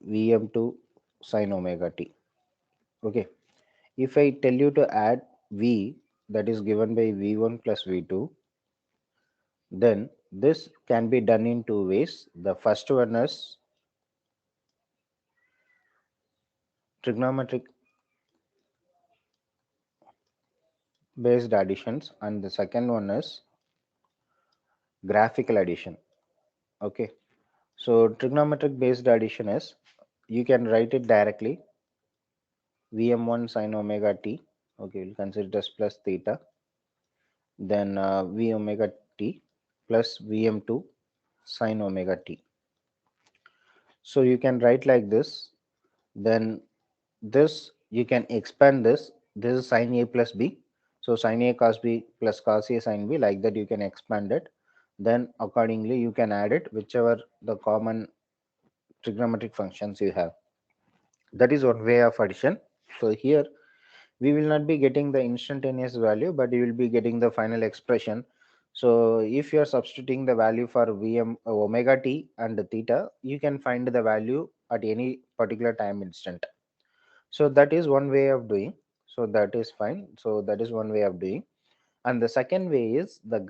Vm2 sine omega t. Okay, if I tell you to add V, that is given by V1 plus V2, then this can be done in two ways. The first one is trigonometric based additions, and the second one is graphical addition. Okay, so trigonometric based addition is, you can write it directly, Vm1 sine omega t. Okay, we'll consider it as plus theta, then V omega t plus Vm2 sine omega t. So you can write like this. Then this you can expand this. This is sine A plus B. So sine A cos B plus cos A sine B, like that you can expand it. Then accordingly you can add it whichever the common trigonometric functions you have. That is one way of addition. So here we will not be getting the instantaneous value, but you will be getting the final expression. So if you are substituting the value for Vm omega t and theta, you can find the value at any particular time instant. So that is one way of doing. So that is fine. So that is one way of doing. And the second way is the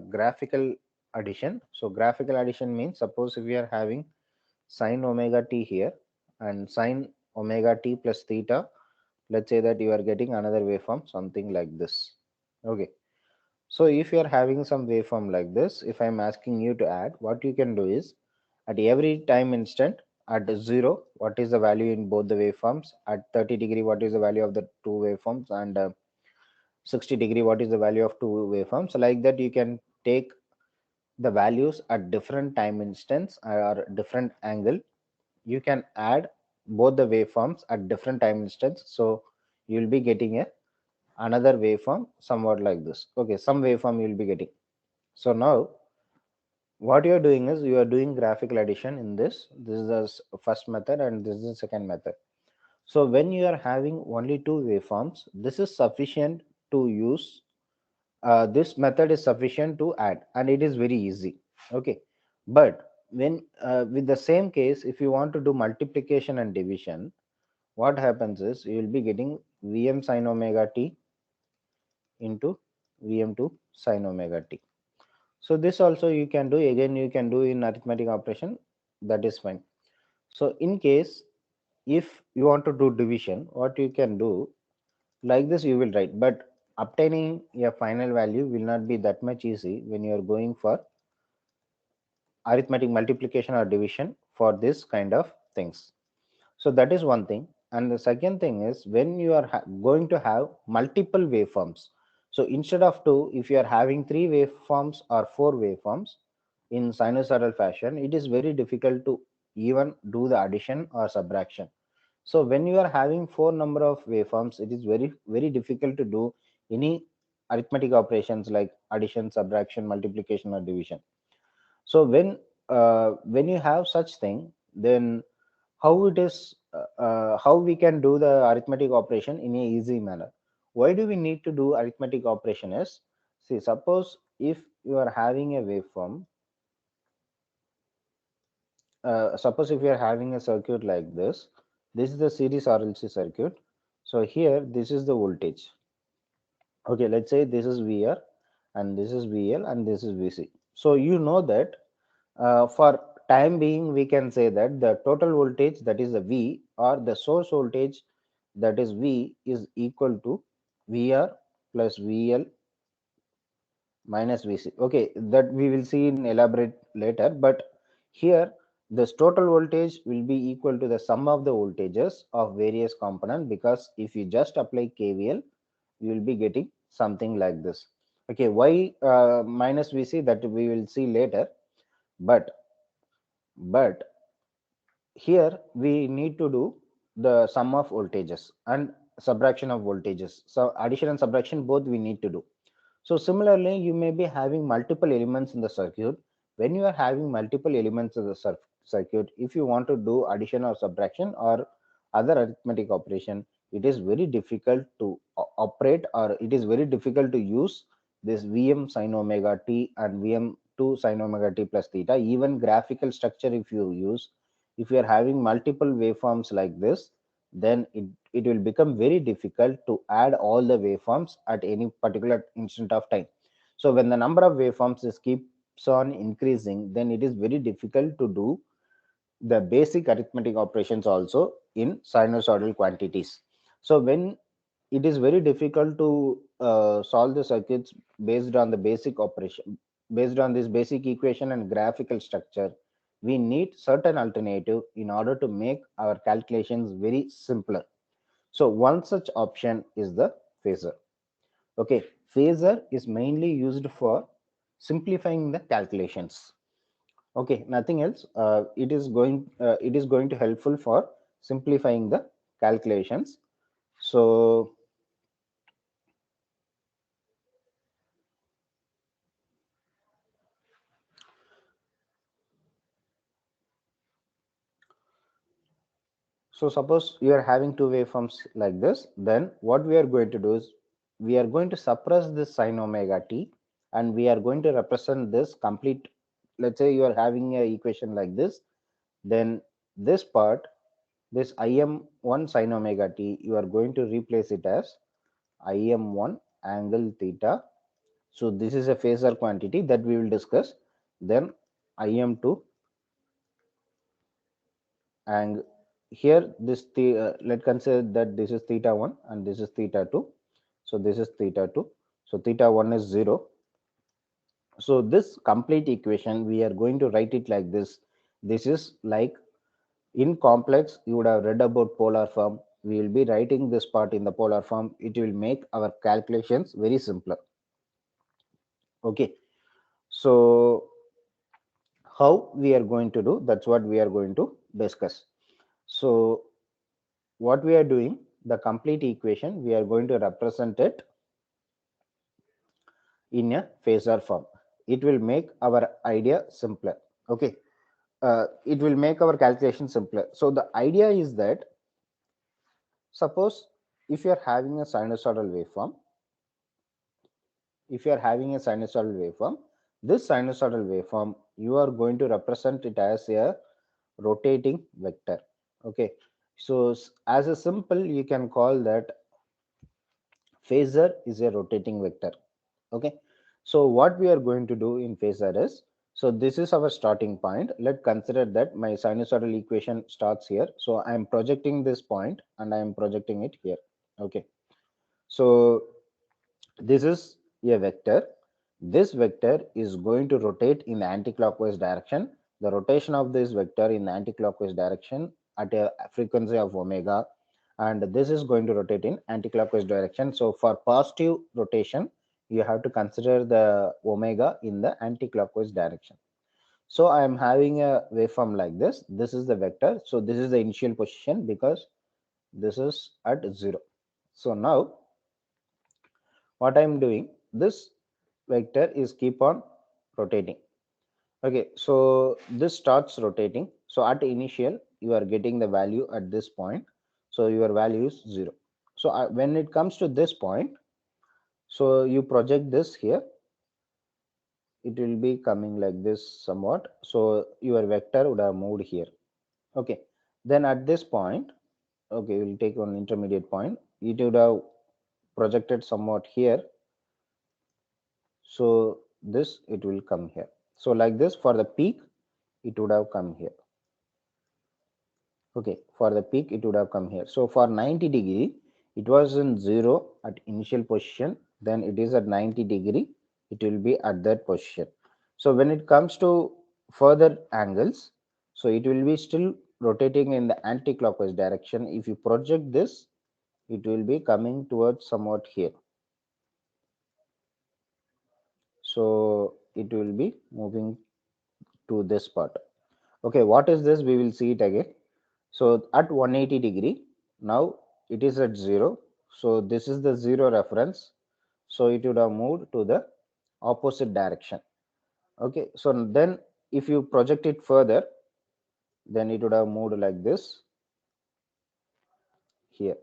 graphical addition. So graphical addition means, suppose if we are having sine omega t here and sine omega t plus theta, let's say that you are getting another waveform something like this. Okay, so if you are having some waveform like this, if I'm asking you to add, what you can do is, at every time instant, at 0 what is the value in both the waveforms, at 30 degree what is the value of the two waveforms, and 60 degree what is the value of two waveforms. So like that you can take the values at different time instants or different angle. You can add both the waveforms at different time instants, so you will be getting a another waveform somewhat like this. Okay, some waveform you will be getting. So now what you are doing is, you are doing graphical addition in this. This is the first method and this is the second method. So when you are having only two waveforms, this is sufficient to use. This method is sufficient to add and it is very easy. Okay, but when with the same case, if you want to do multiplication and division, what happens is, you will be getting Vm sine omega t into Vm2 sine omega t. So this also you can do, again you can do in arithmetic operation, that is fine. So in case if you want to do division, what you can do, like this you will write, but obtaining a final value will not be that much easy when you are going for arithmetic multiplication or division for this kind of things. So that is one thing. And the second thing is, when you are going to have multiple waveforms, so instead of two, if you are having three waveforms or four waveforms in sinusoidal fashion, it is very difficult to even do the addition or subtraction. So when you are having four number of waveforms, it is very difficult to do any arithmetic operations like addition, subtraction, multiplication or division. So when you have such thing, then how it is how we can do the arithmetic operation in a easy manner. Why do we need to do arithmetic operation is, see, suppose if you are having a waveform, suppose if you are having a circuit like this is the series RLC circuit. So here this is the voltage. Okay, let's say this is VR and this is VL and this is VC. So you know that for time being we can say that the total voltage, that is the V, or the source voltage, that is V, is equal to VR plus VL minus VC. Okay, that we will see in elaborate later, but here this total voltage will be equal to the sum of the voltages of various components, because if you just apply KVL, you will be getting something like this. Okay, why minus VC, that we will see later, but but here we need to do the sum of voltages and subtraction of voltages. So addition and subtraction both we need to do. So similarly, you may be having multiple elements in the circuit. When you are having multiple elements in the circuit, if you want to do addition or subtraction or other arithmetic operation, it is very difficult to operate, or it is very difficult to use this Vm sine omega t and Vm2 sine omega t plus theta. Even graphical structure if you use, if you are having multiple waveforms like this, then it will become very difficult to add all the waveforms at any particular instant of time. So when the number of waveforms is keeps on increasing, then it is very difficult to do the basic arithmetic operations also in sinusoidal quantities. So when it is very difficult to solve the circuits based on the basic operation, based on this basic equation and graphical structure, we need certain alternative in order to make our calculations very simpler. So one such option is the phasor. Okay, phasor is mainly used for simplifying the calculations. Okay, nothing else. It is going to helpful for simplifying the calculations. So suppose you are having two waveforms like this, then what we are going to do is we are going to suppress this sine omega t, and we are going to represent this complete. Let's say you are having a equation like this, then this part, this im1 sine omega t, you are going to replace it as im1 angle theta. So this is a phasor quantity that we will discuss. Then im2, and here this let's consider that this is theta 1 and this is theta 2. So this is theta 2. So theta 1 is 0. So this complete equation we are going to write it like this. This is like in complex, you would have read about polar form. We will be writing this part in the polar form. It will make our calculations very simpler. Okay. So how we are going to do, that's what we are going to discuss. So what we are doing, the complete equation, we are going to represent it in a phasor form. It will make our idea simpler. Okay, it will make our calculation simpler. So the idea is that, suppose if you are having a sinusoidal waveform, if you are having a sinusoidal waveform, this sinusoidal waveform, you are going to represent it as a rotating vector. Okay, so as a simple, you can call that phasor is a rotating vector. Okay, so what we are going to do in phasor is, so this is our starting point. Let's consider that my sinusoidal equation starts here. So I am projecting this point and I am projecting it here. Okay, so this is a vector. This vector is going to rotate in the anti-clockwise direction. The rotation of this vector in the anti-clockwise direction at a frequency of omega, and this is going to rotate in anti-clockwise direction. So for positive rotation, you have to consider the omega in the anti-clockwise direction. So I am having a waveform like this. This is the vector. So this is the initial position because this is at 0. So now what I am doing, this vector is keep on rotating. Okay, so this starts rotating. So at initial, you are getting the value at this point. So your value is 0. So when it comes to this point, so you project this here, it will be coming like this somewhat. So your vector would have moved here. Okay, then at this point, okay, we'll take one intermediate point, it would have projected somewhat here. So this, it will come here. So like this, for the peak, it would have come here. Okay, for the peak, it would have come here. So for 90-degree, it was in 0 at initial position, then it is at 90-degree, it will be at that position. So when it comes to further angles, so it will be still rotating in the anti-clockwise direction. If you project this, it will be coming towards somewhat here. So it will be moving to this part. Okay, what is this? We will see it again. So at 180-degree, now it is at 0. So this is the 0 reference. So it would have moved to the opposite direction. Okay, so then if you project it further, then it would have moved like this here.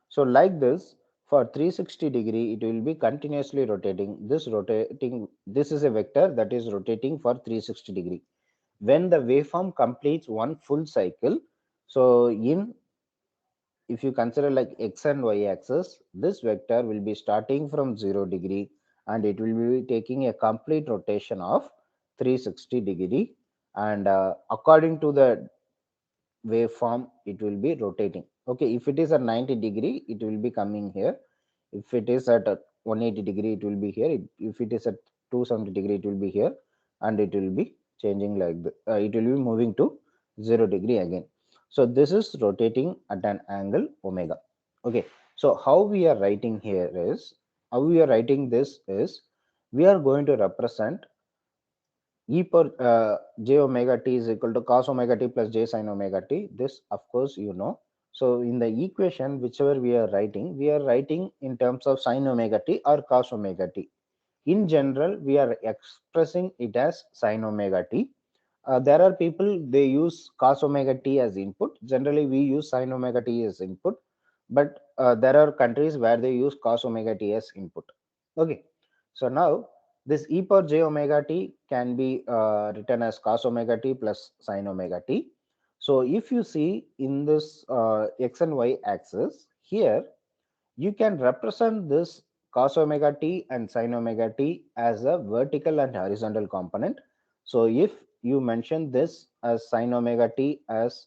So like this, for 360-degree, it will be continuously rotating. This is a vector that is rotating for 360-degree. when the waveform completes one full cycle. So in, if you consider like x and y axis, this vector will be starting from 0 degree and it will be taking a complete rotation of 360 degree, and according to the waveform it will be rotating. Okay, if it is at 90 degree it will be coming here, if it is at 180 degree it will be here, if it is at 270 degree it will be here, and it will be changing like it will be moving to 0 degree again. So this is rotating at an angle omega. Okay, so how we are writing here is, how we are writing this is, we are going to represent e per j omega t is equal to cos omega t plus j sin omega t. This of course you know. So in the equation whichever we are writing in terms of sin omega t or cos omega t. In general we are expressing it as sin omega t. There are people they use cos omega t as input. Generally we use sin omega t as input, but there are countries where they use cos omega t as input. Okay, so now this e power j omega t can be written as cos omega t plus sin omega t. So if you see in this x and y axis here, you can represent this cos omega t and sin omega t as a vertical and horizontal component. So if you mention this as sin omega t as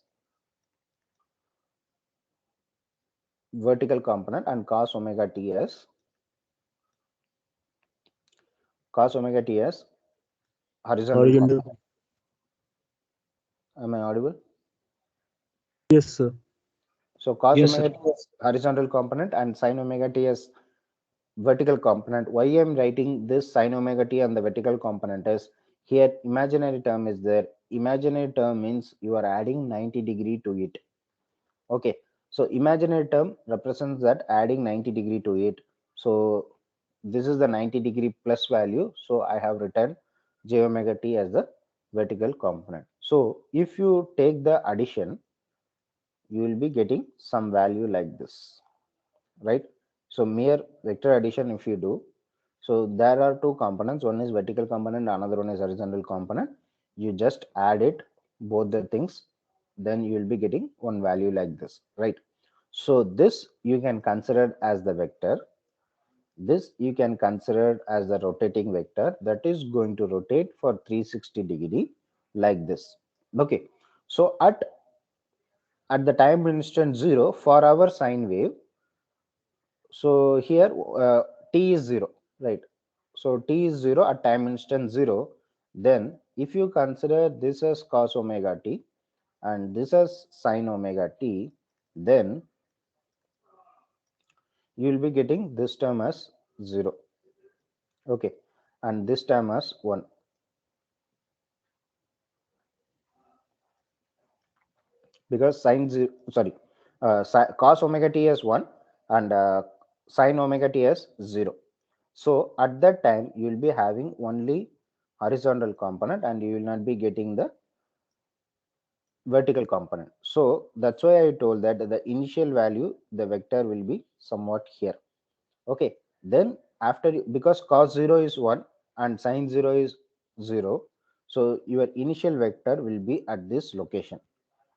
vertical component and cos omega t as horizontal Horizontal. component. Am I audible? Yes, sir. So cos Yes, sir. omega t as horizontal component and sin omega t as vertical component. Why I'm writing this sin omega t and the vertical component is, here imaginary term is there. Imaginary term means you are adding 90 degree to it. Okay, so imaginary term represents that adding 90 degree to it. So this is the 90 degree plus value. So I have written j omega t as the vertical component. So if you take the addition, you will be getting some value like this, right? So mere vector addition if you do, so there are two components, one is vertical component, another one is horizontal component. You just add it, both the things, then you will be getting one value like this, right? So this you can consider as the vector, this you can consider as the rotating vector that is going to rotate for 360 degree like this. Okay, so at the time instant 0 for our sine wave, so here t is 0, right? So t is 0 at time instant 0. Then if you consider this as cos omega t and this as sin omega t, then you will be getting this term as 0. Okay, and this term as 1, because sin 0, sorry, cos omega t as 1 and sin omega t as 0. So at that time you will be having only horizontal component and you will not be getting the vertical component. So that's why I told that the initial value, the vector will be somewhat here. Okay, then after, because cos 0 is 1 and sin 0 is 0, so your initial vector will be at this location.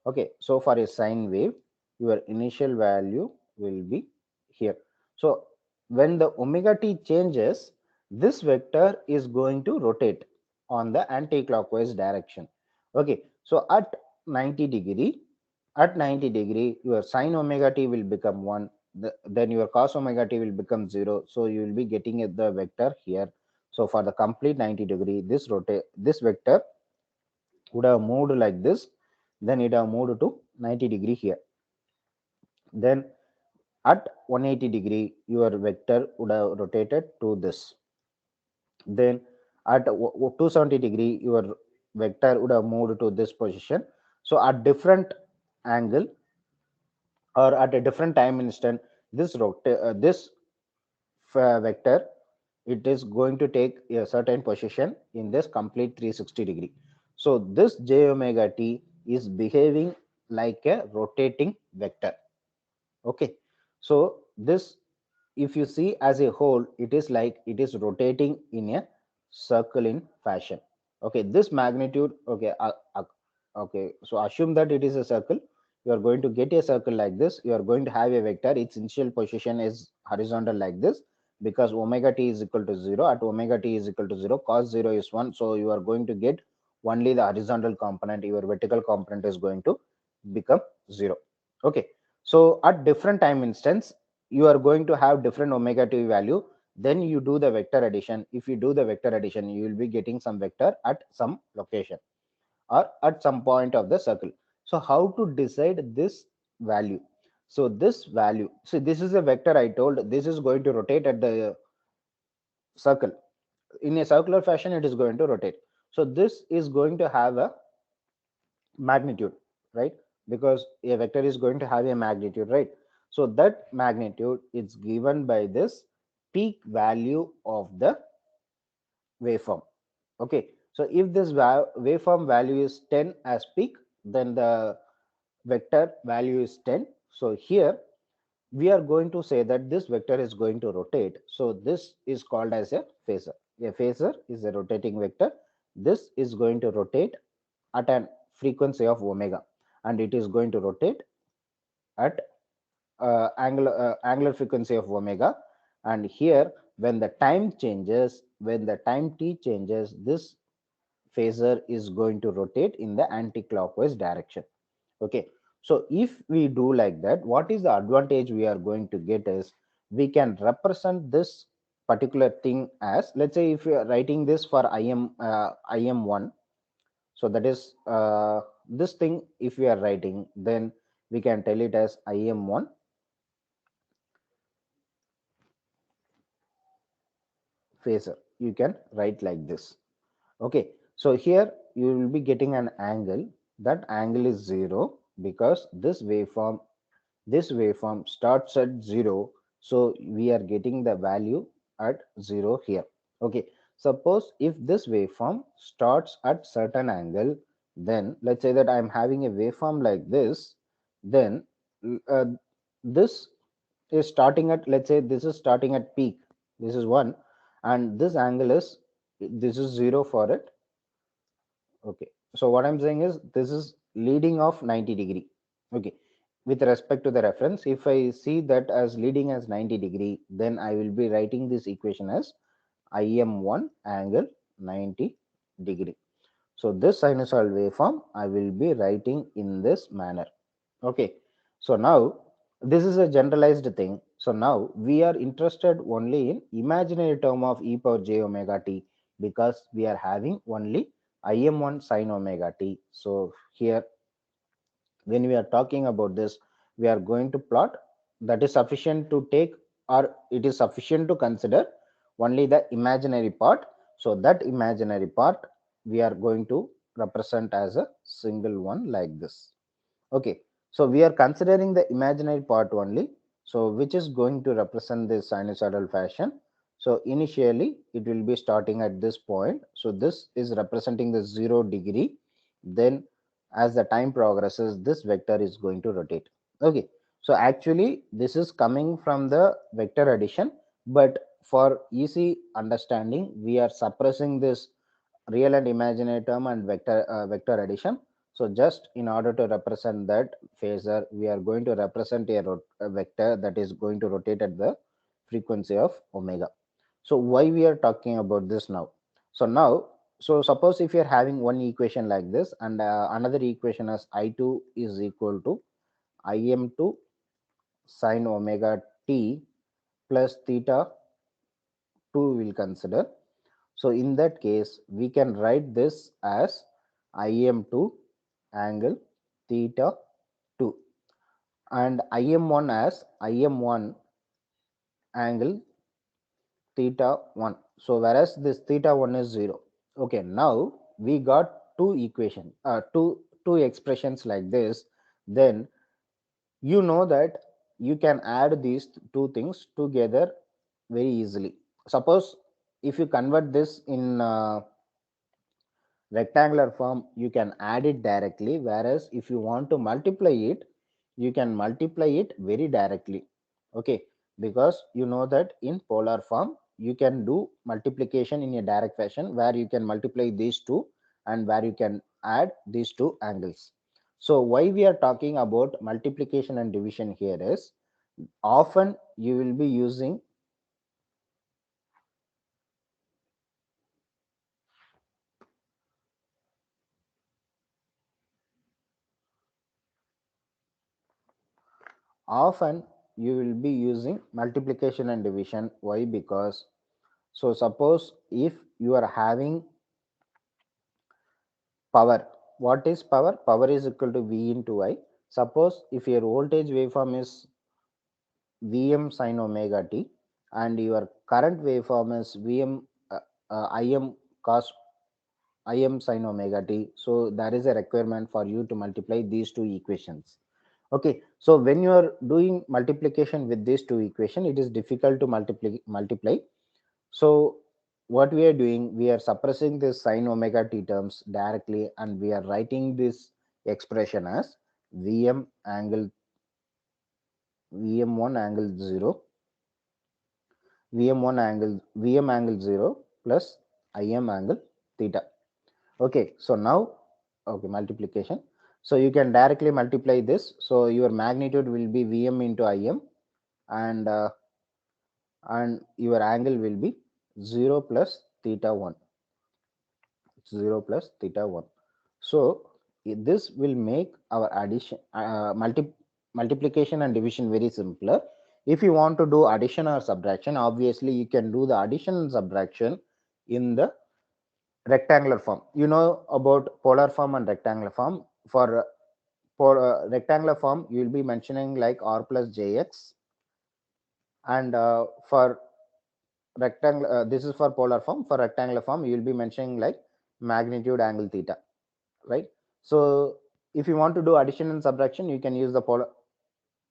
Okay, so for a sine wave, your initial value will be here. So when the omega t changes, this vector is going to rotate on the anti-clockwise direction. Okay, so at 90 degree, your sine omega t will become 1, then your cos omega t will become 0. So you will be getting the vector here. So for the complete 90 degree, this vector would have moved like this, then it have moved to 90 degree here. Then at 180 degree your vector would have rotated to this. Then at 270 degree your vector would have moved to this position. So at different angle or at a different time instant, this vector, it is going to take a certain position in this complete 360 degree. So this j omega t is behaving like a rotating vector. Okay, so this, if you see as a whole, it is like it is rotating in a circle in fashion. Okay, this magnitude, okay, okay, so assume that it is a circle. You are going to get a circle like this. You are going to have a vector. Its initial position is horizontal like this, because omega t is equal to 0. At omega t is equal to 0, cos 0 is 1. So you are going to get only the horizontal component. Your vertical component is going to become 0. Okay, so at different time instance, you are going to have different omega t value. Then you do the vector addition. If you do the vector addition, you will be getting some vector at some location or at some point of the circle. So how to decide this value? So this value, so this is a vector. I told this is going to rotate at the circle. In a circular fashion, it is going to rotate. So this is going to have a magnitude, right? Because a vector is going to have a magnitude, right? So that magnitude is given by this peak value of the waveform. Okay, so if this waveform value is 10 as peak, then the vector value is 10. So here we are going to say that this vector is going to rotate. So this is called as a phasor. A phasor is a rotating vector. This is going to rotate at an frequency of omega, and it is going to rotate at angular frequency of omega. And here, when the time changes, when the time t changes, this phasor is going to rotate in the anti-clockwise direction. Okay, so if we do like that, what is the advantage we are going to get is we can represent this particular thing as, let's say if you are writing this for im1, so that is this thing. If we are writing, then we can tell it as im1 phasor. You can write like this. Okay, so here you will be getting an angle. That angle is 0 because this waveform starts at 0. So we are getting the value at 0 here. Okay, suppose if this waveform starts at certain angle, then let's say that I'm having a waveform like this. Then uh, this is starting at, let's say this is starting at peak. This is 1, and this angle is, this is 0 for it. Okay, so what I'm saying is this is leading of 90 degree. Okay, with respect to the reference, if I see that as leading as 90 degree, then I will be writing this equation as im1 angle 90 degree. So this sinusoidal waveform I will be writing in this manner. Okay, so now this is a generalized thing. So now we are interested only in imaginary term of e power j omega t, because we are having only im1 sine omega t. So here, when we are talking about this, we are going to plot. That is sufficient to take, or it is sufficient to consider only the imaginary part. So that imaginary part we are going to represent as a single one like this. Okay, so we are considering the imaginary part only, so which is going to represent this sinusoidal fashion. So initially it will be starting at this point. So this is representing the 0 degree. Then as the time progresses, this vector is going to rotate. Okay, so actually this is coming from the vector addition, but for easy understanding, we are suppressing this real and imaginary term and vector addition. So just in order to represent that phasor, we are going to represent a vector that is going to rotate at the frequency of omega. So why we are talking about this now? So now, so suppose if you are having one equation like this, and another equation as I2 is equal to im2 sine omega t plus theta 2 will consider. So in that case, we can write this as im2 angle theta 2, and im1 as im1 angle theta 1. So whereas this theta 1 is 0. Okay, now we got two equation, two expressions like this. Then you know that you can add these two things together very easily. Suppose if you convert this in rectangular form, you can add it directly, whereas if you want to multiply it, you can multiply it very directly. Okay, because you know that in polar form you can do multiplication in a direct fashion, where you can multiply these two and where you can add these two angles. So why we are talking about multiplication and division here is, often you will be using often you will be using multiplication and division. Why? Because, so suppose if you are having power, what is power? Power is equal to V into I. Suppose if your voltage waveform is Vm sin omega t and your current waveform is Vm Im cos Im sin omega t, so there is a requirement for you to multiply these two equations. Okay, so when you are doing multiplication with these two equation, it is difficult to multiply. So what we are doing, we are suppressing this sin omega t terms directly, and we are writing this expression as vm angle vm1 angle 0 vm angle 0 plus im angle theta. Okay, so now, okay, multiplication. So you can directly multiply this. So your magnitude will be vm into im, and your angle will be 0 plus theta 1, 0 plus theta 1. So this will make our addition, multiplication and division very simpler. If you want to do addition or subtraction, obviously you can do the addition and subtraction in the rectangular form. You know about polar form and rectangular form. For rectangular form, you will be mentioning like r plus jx, and for rectangle, this is for polar form. For rectangular form, you will be mentioning like magnitude angle theta, right? So if you want to do addition and subtraction, you can use the polar,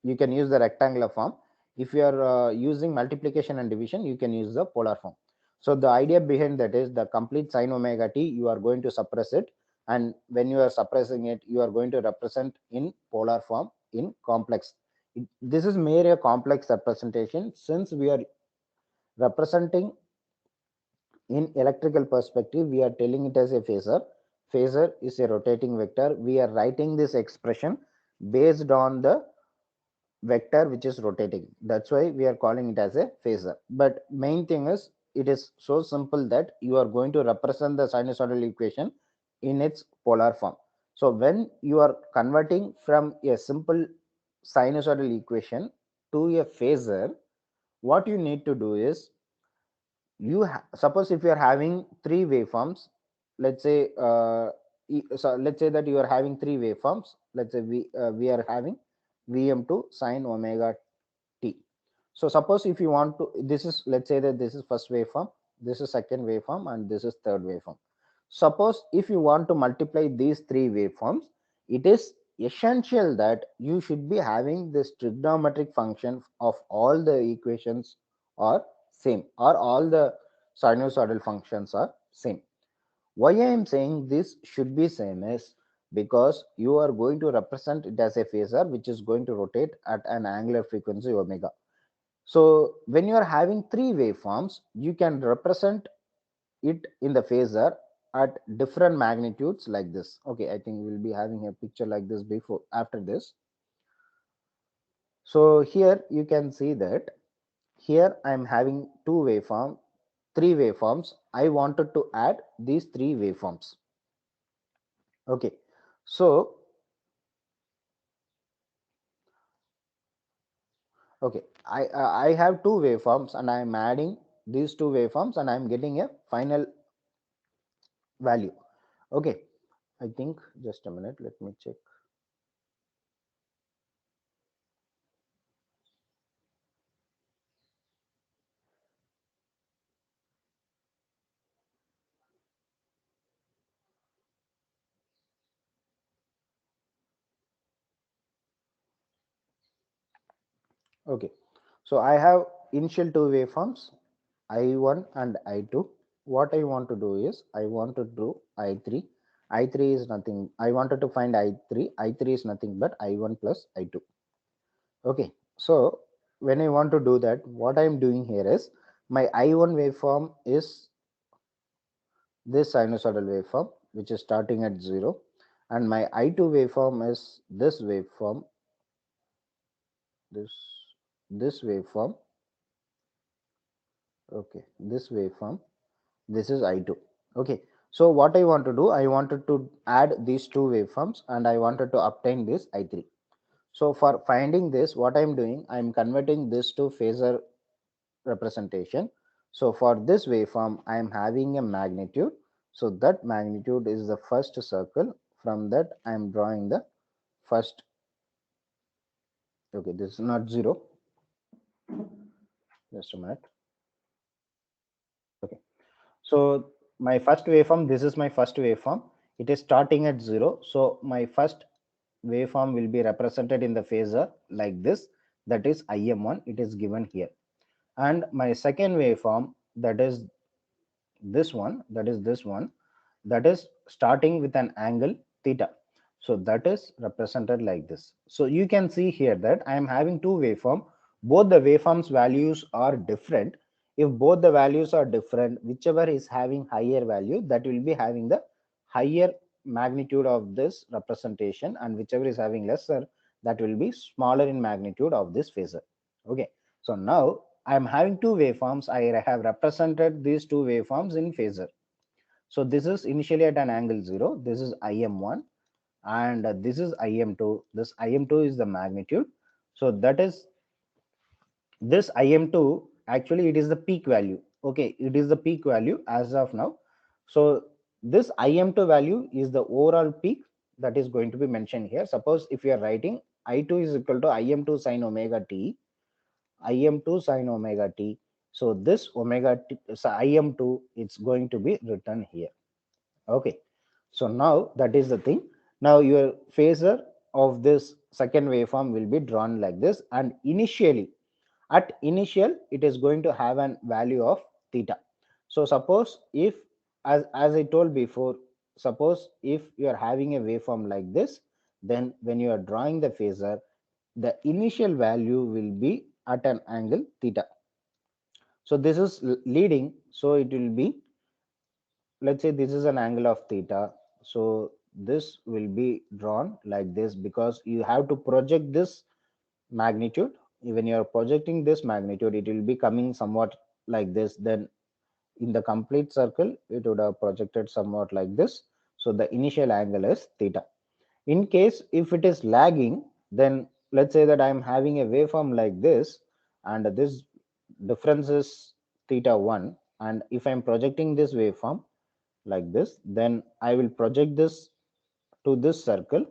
you can use the rectangular form. If you are using multiplication and division, you can use the polar form. So the idea behind that is, the complete sin omega t, you are going to suppress it, and when you are suppressing it, you are going to represent in polar form in complex. This is mere a complex representation, since we are representing in electrical perspective, we are telling it as a phasor. Phasor is a rotating vector. We are writing this expression based on the vector which is rotating. That's why we are calling it as a phasor. But main thing is, it is so simple that you are going to represent the sinusoidal equation in its polar form. So when you are converting from a simple sinusoidal equation to a phasor, what you need to do is, suppose if you are having three waveforms, let's say so let's say that you are having three waveforms. Let's say we are having vm2 sine omega t. So suppose if you want to, this is, let's say that this is first waveform, this is second waveform, and this is third waveform. Suppose if you want to multiply these three waveforms, it is essential that you should be having this trigonometric function of all the equations are same, or all the sinusoidal functions are same. Why I am saying this should be same is because you are going to represent it as a phasor which is going to rotate at an angular frequency omega. So when you are having three waveforms, you can represent it in the phasor at different magnitudes like this. Okay, I think we'll be having a picture like this before after this. So here you can see that here I'm having three waveforms. I wanted to add these three waveforms. Okay, so okay, I have two waveforms and I'm adding these two waveforms and I'm getting a final value. Okay, I think, just a minute, let me check. Okay, so I have initial two waveforms, I1 and I2. What I want to do is, I want to do I3. I3 is nothing. I wanted to find I3. I3 is nothing but I1 plus I2. Okay, so when I want to do that, what I am doing here is, my I1 waveform is this sinusoidal waveform. which is starting at 0, and my I2 waveform is this waveform, this this waveform. Okay, this waveform, this is I2. Okay, so what I want to do, I wanted to add these two waveforms and I wanted to obtain this I3. So for finding this, what I'm doing, I'm converting this to phasor representation. So for this waveform, I am having a magnitude. So that magnitude is the first circle. From that, I am drawing the first. Okay, this is not 0. Just a minute. Okay, so my first waveform, this is my first waveform. It is starting at 0. So my first waveform will be represented in the phasor like this. That is IM1. It is given here. And my second waveform, that is this one, that is starting with an angle theta. So that is represented like this. So you can see here that I am having two waveform. Both the waveforms values are different. If both the values are different, whichever is having higher value, that will be having the higher magnitude of this representation, and whichever is having lesser, that will be smaller in magnitude of this phasor. Okay, so now I am having two waveforms. I have represented these two waveforms in phasor. So this is initially at an angle 0. This is IM1 and this is IM2. This IM2 is the magnitude. So that is this IM2, actually it is the peak value. Okay, it is the peak value as of now. So this IM2 value is the overall peak that is going to be mentioned here. Suppose if you are writing I2 is equal to IM2 sine omega t, IM2 sine omega t. So this omega t, so IM2, it's going to be written here. Okay, so now that is the thing. Now your phasor of this second waveform will be drawn like this, and initially at initial it is going to have an value of theta. So suppose if, as I told before, suppose if you are having a waveform like this, then when you are drawing the phasor, the initial value will be at an angle theta. So this is leading, so it will be, let's say this is an angle of theta. So this will be drawn like this, because you have to project this magnitude. When you are projecting this magnitude, it will be coming somewhat like this. Then in the complete circle, it would have projected somewhat like this. So the initial angle is theta. In case if it is lagging, then let's say that I am having a waveform like this, and this difference is theta 1, and if I am projecting this waveform like this, then I will project this to this circle.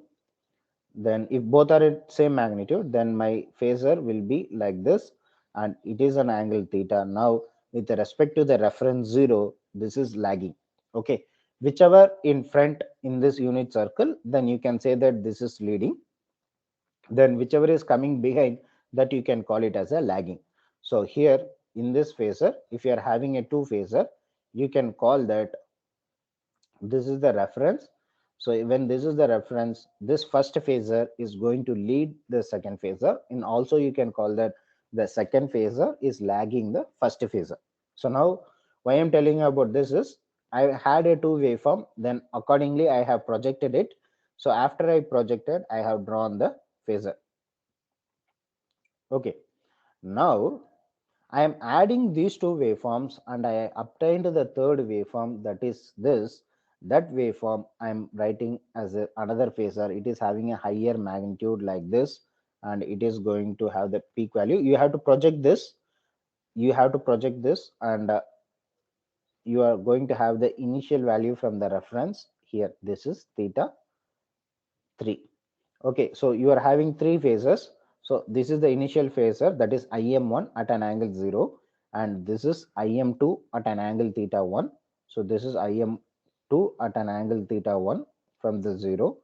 Then if both are at same magnitude, then my phasor will be like this, and it is an angle theta. Now with respect to the reference 0, this is lagging. Okay, whichever in front in this unit circle, then you can say that this is leading. Then whichever is coming behind, that you can call it as a lagging. So here in this phasor, if you are having a two phasor, you can call that this is the reference. So when this is the reference, this first phasor is going to lead the second phasor, and also you can call that the second phasor is lagging the first phasor. So now why I'm telling you about this is, I had a two waveform, then accordingly I have projected it. So after I projected, I have drawn the phasor. Okay, now I am adding these two waveforms and I obtained the third waveform, that is this. That waveform I am writing as another phasor. It is having a higher magnitude like this, and it is going to have the peak value. You have to project this. You have to project this, and you are going to have the initial value from the reference here. This is theta 3. Okay, so you are having three phases. So this is the initial phasor, that is IM1 at an angle 0, and this is IM2 at an angle theta 1. So this is IM2 at an angle theta 1 from the 0.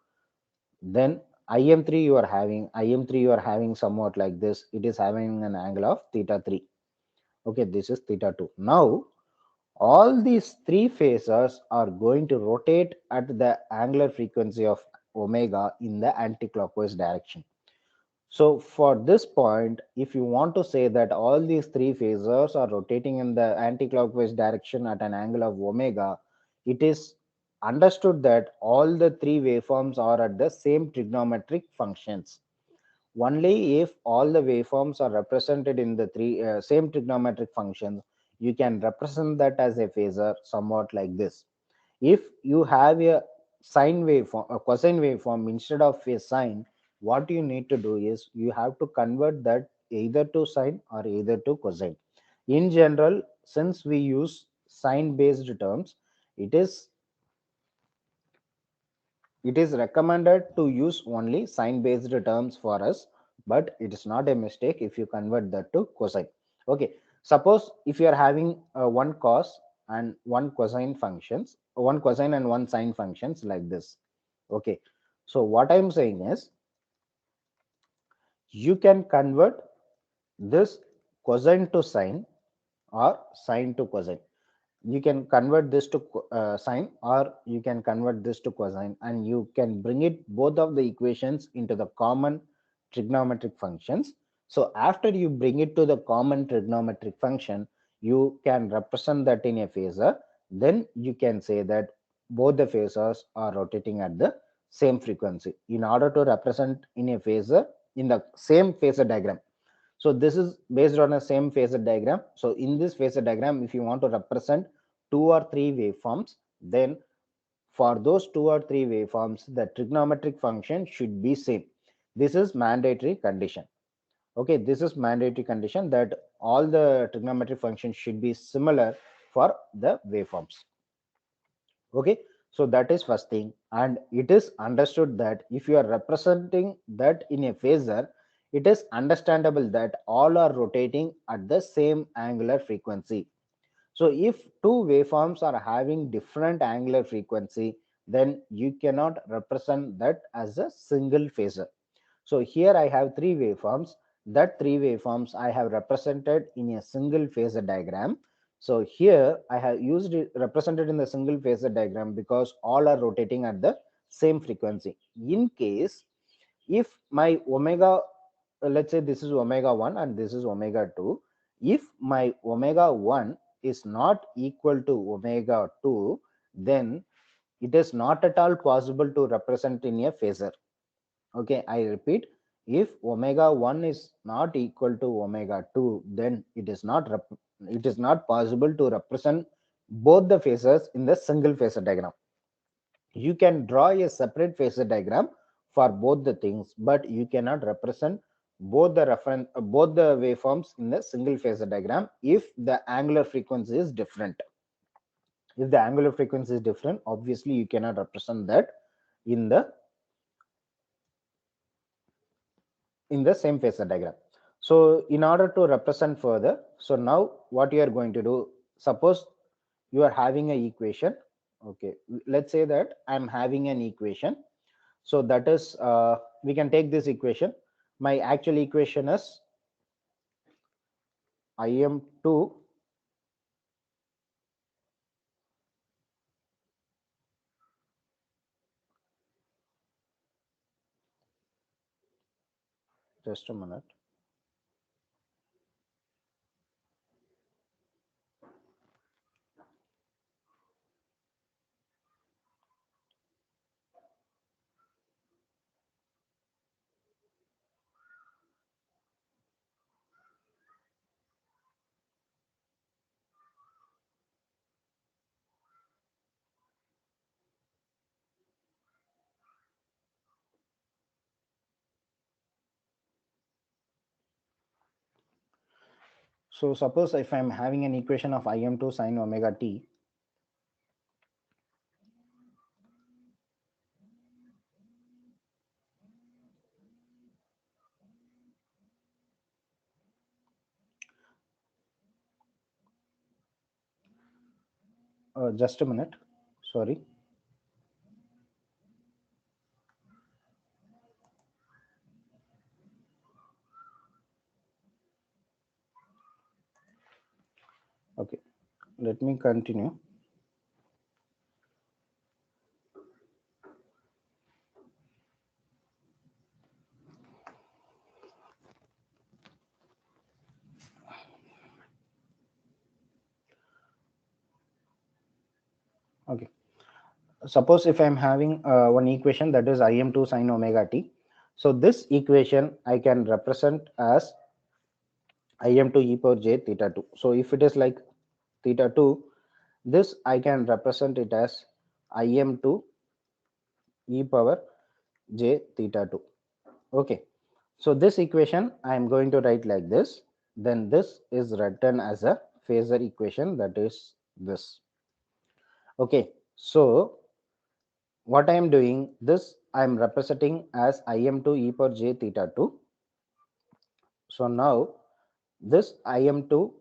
Then IM3 you are having somewhat like this. It is having an angle of theta 3. Okay, this is theta 2. Now all these three phasors are going to rotate at the angular frequency of omega in the anticlockwise direction. So for this point, if you want to say that all these three phasors are rotating in the anticlockwise direction at an angle of omega, it is understood that all the three waveforms are at the same trigonometric functions. Only if all the waveforms are represented in the three same trigonometric functions, you can represent that as a phasor somewhat like this. If you have a sine waveform, a cosine waveform instead of a sine, what you need to do is you have to convert that either to sine or either to cosine. In general, since we use sine based terms, it is it is recommended to use only sine based terms for us, but it is not a mistake if you convert that to cosine. Okay, suppose if you are having one cos and one cosine functions, one cosine and one sine functions like this. Okay, so what I'm saying is you can convert this cosine to sine or sine to cosine. You can convert this to sine, or you can convert this to cosine, and you can bring it both of the equations into the common trigonometric functions. So after you bring it to the common trigonometric function, you can represent that in a phasor. Then you can say that both the phasors are rotating at the same frequency. In order to represent in a phasor in the same phasor diagram, so this is based on a same phasor diagram. So in this phasor diagram, if you want to represent two or three waveforms, then for those two or three waveforms, the trigonometric function should be same. This is mandatory condition. Okay, this is mandatory condition that all the trigonometric functions should be similar for the waveforms. Okay, so that is first thing, and it is understood that if you are representing that in a phasor, it is understandable that all are rotating at the same angular frequency. So if two waveforms are having different angular frequency, then you cannot represent that as a single phasor. So here I have three waveforms. That three waveforms I have represented in a single phasor diagram. So here I have used it represented in the single phasor diagram because all are rotating at the same frequency. In case if my omega, let's say this is omega 1 and this is omega 2, if my omega 1 is not equal to omega 2, then it is not at all possible to represent in a phasor. Okay, I repeat, if omega 1 is not equal to omega 2, then it is not possible to represent both the phasors in the single phasor diagram. You can draw a separate phasor diagram for both the things, but you cannot represent both the waveforms in the single phasor diagram if the angular frequency is different. If the angular frequency is different, obviously you cannot represent that in the same phasor diagram. So in order to represent further, so now what you are going to do, suppose you are having an equation. Okay, let's say that I'm having an equation. So that is we can take this equation. My actual equation is im2 just a minute. So suppose if I'm having an equation of im2 sine omega t. Just a minute, sorry. Okay, let me continue. Okay, suppose if I'm having one equation that is Im2 sine omega t. So this equation I can represent as Im2 e power j theta 2. So if it is like theta 2, this I can represent it as Im2 e power j theta 2. Okay. So this equation I am going to write like this. Then this is written as a phasor equation, that is this. Okay. So what I am doing, this I am representing as Im2 e power j theta 2. So now this Im2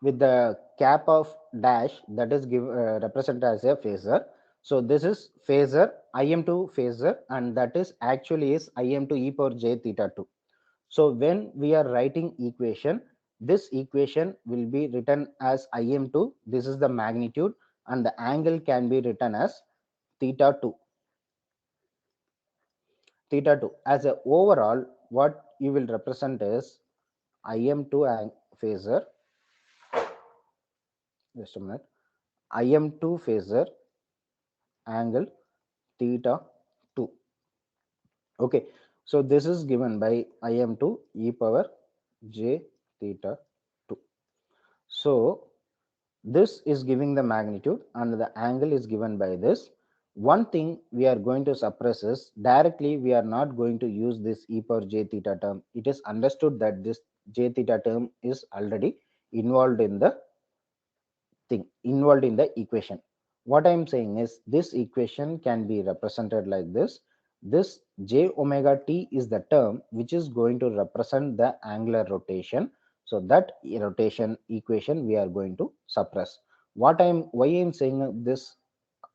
with the cap of dash, that is represented as a phasor. So this is phasor Im2 phasor, and that is actually is Im2 e power j theta 2. So when we are writing equation, this equation will be written as Im2. This is the magnitude, and the angle can be written as theta 2. Theta 2. As a overall, what you will represent is Im2 phasor. Just a minute. Im2 phasor angle theta 2. Okay. So this is given by Im2 e power j theta 2. So this is giving the magnitude and the angle is given by this. One thing we are going to suppress is directly we are not going to use this e power j theta term. It is understood that this j theta term is already involved in the involved in the equation. What I am saying is this equation can be represented like this. This j omega t is the term which is going to represent the angular rotation. So that rotation equation we are going to suppress. Why I am saying this,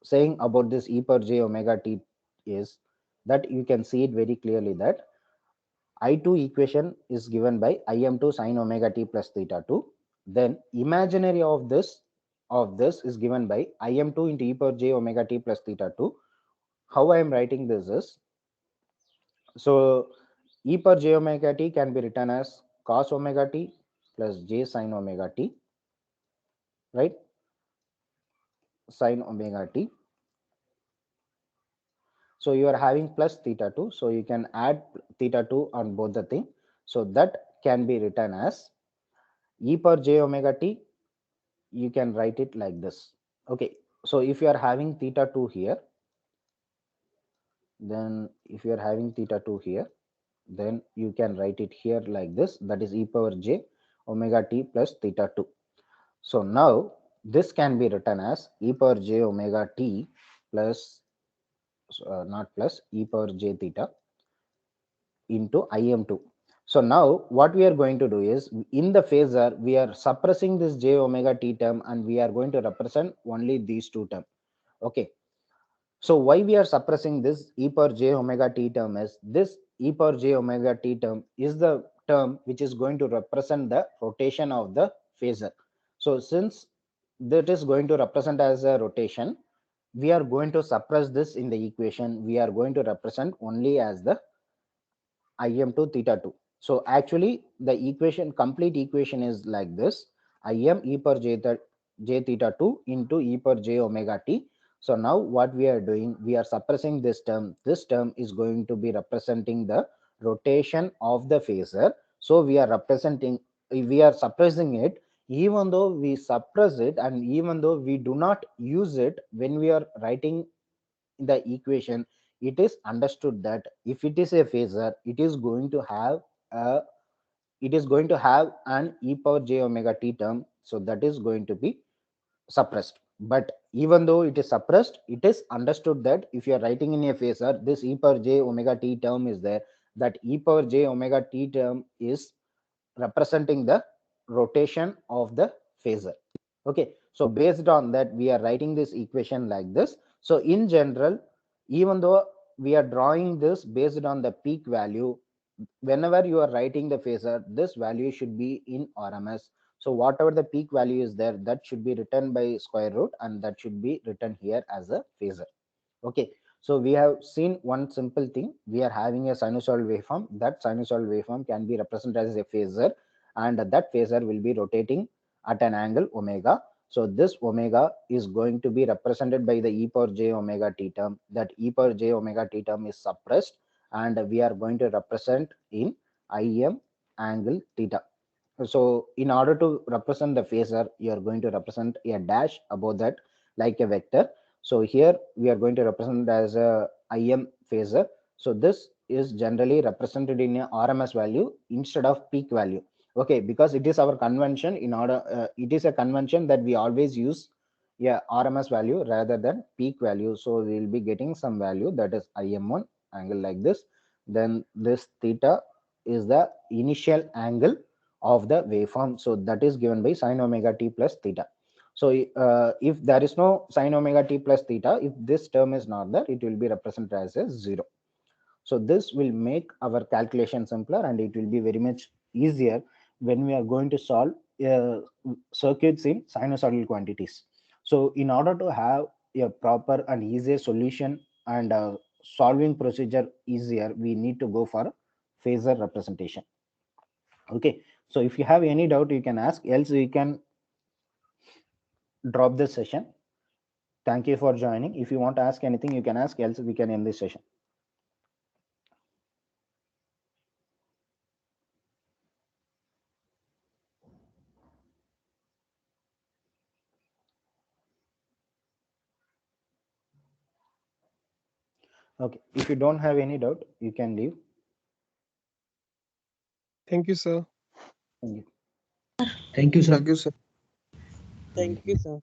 saying about this e power j omega t is that you can see it very clearly that I2 equation is given by Im2 sine omega t plus theta 2. Then imaginary of this is given by Im2 into e power j omega t plus theta 2. How I am writing this is, so e power j omega t can be written as cos omega t plus j sine omega t, right? Sine omega t. So you are having plus theta 2. So you can add theta 2 on both the thing. So that can be written as e power j omega t. You can write it like this. Okay. So if you are having theta 2 here, then if you are having theta 2 here, then you can write it here like this. That is e power j omega t plus theta 2. So now this can be written as e power j omega t plus not plus e power j theta into Im2. So now what we are going to do is, in the phasor we are suppressing this j omega t term and we are going to represent only these two terms. Okay. So why we are suppressing this e power j omega t term is, this e power j omega t term is the term which is going to represent the rotation of the phasor. So since that is going to represent as a rotation, we are going to suppress this in the equation. We are going to represent only as the Im2 theta 2. So actually the equation, complete equation is like this: Im e power j theta 2 into e power j omega t. So now what we are doing, we are suppressing this term. This term is going to be representing the rotation of the phasor. So we are suppressing it. Even though we suppress it and even though we do not use it when we are writing the equation, it is understood that if it is a phasor, a it is going to have an e power j omega t term. So that is going to be suppressed. But even though it is suppressed, it is understood that if you are writing in a phasor, this e power j omega t term is there. That e power j omega t term is representing the rotation of the phasor. Okay. So based on that, we are writing this equation like this. So in general, even though we are drawing this based on the peak value, whenever you are writing the phasor, this value should be in RMS. So whatever the peak value is there, that should be written by square root and that should be written here as a phasor. Okay. So we have seen one simple thing. We are having a sinusoidal waveform. That sinusoidal waveform can be represented as a phasor, and that phasor will be rotating at an angle omega. So this omega is going to be represented by the e power j omega t term. That e power j omega t term is suppressed, and we are going to represent in Im angle theta. So in order to represent the phasor, you are going to represent a dash above that like a vector. So here we are going to represent as a Im phasor. So this is generally represented in a RMS value instead of peak value. Okay, because it is our convention. In order, it is a convention that we always use RMS value rather than peak value. So we will be getting some value that is Im1 angle like this. Then this theta is the initial angle of the waveform. So that is given by sine omega t plus theta. So if there is no sine omega t plus theta, if this term is not there, it will be represented as a 0. So this will make our calculation simpler, and it will be very much easier when we are going to solve circuits in sinusoidal quantities. So in order to have a proper and easier solution and solving procedure easier, we need to go for phasor representation. Okay, so if you have any doubt, you can ask, else you can drop this session. Thank you for joining. If you want to ask anything, you can ask, else we can end this session. Okay, if you don't have any doubt, you can leave. Thank you, sir. Thank you. Thank you, sir. Thank you, sir. Thank you, sir.